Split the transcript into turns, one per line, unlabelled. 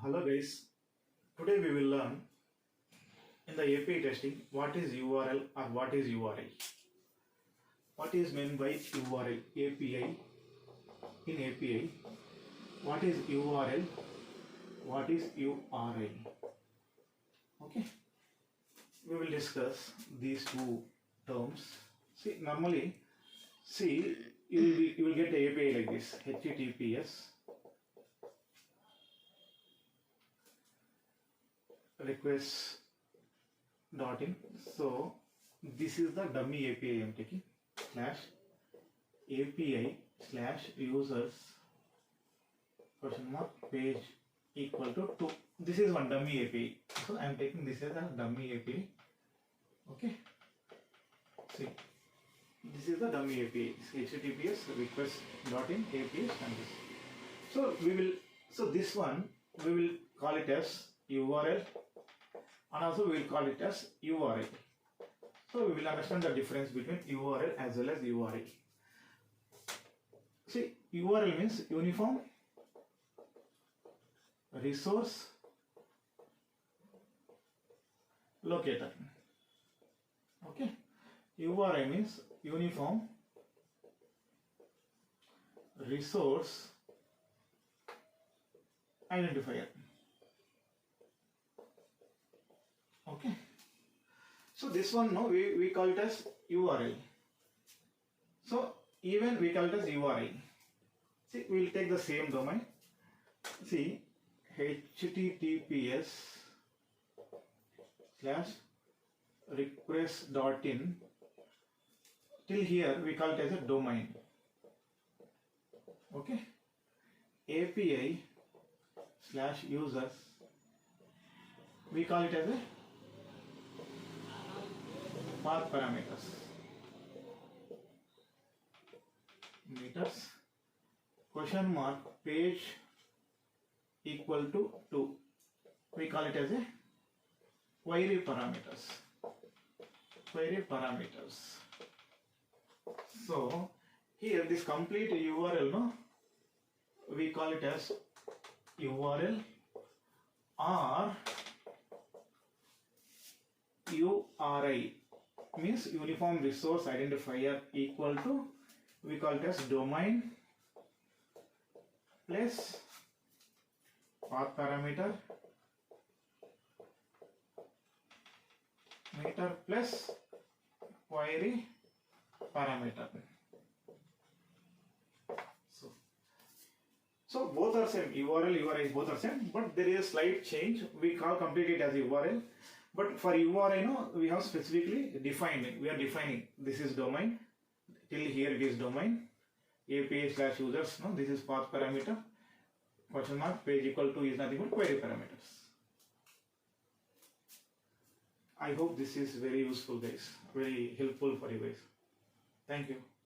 Hello guys, today we will learn in the API testing what is URL or what is URI. What is meant by URL? API. In API, what is URL? What is URI? Okay, we will discuss these two terms. Normally, you will get the API like this: HTTPS request.in. So this is the dummy API I am taking /API /users page equal to 2. This is one dummy API. So I am taking this as a dummy API. Okay. See, this is the dummy API. HTTPS request.in API standards. So this one we will call it as URL, and also we will call it as URI. So we will understand the difference between URL as well as URI. See, URL means Uniform Resource Locator. Okay. URI means Uniform Resource Identifier. Okay. So this one, no, we call it as URL. So even we call it as URI. See, we will take the same domain. See, HTTPS /request.in. Till here we call it as a domain. Okay. API /users, we call it as a path parameters. Page equal to 2. We call it as a query parameters. So here this complete URL, no, we call it as URL or URI, means Uniform Resource Identifier equal to, we call it as domain plus path parameter meter plus query parameter. So both are same, URL, URI both are same, but there is a slight change. We call complete it as URL, but for URI, no, we have specifically defined it. We are defining this is domain. Till here it is domain. API /users, no, this is path parameter. Page equal to is nothing but query parameters. I hope this is very useful, guys. Very helpful for you guys. Thank you.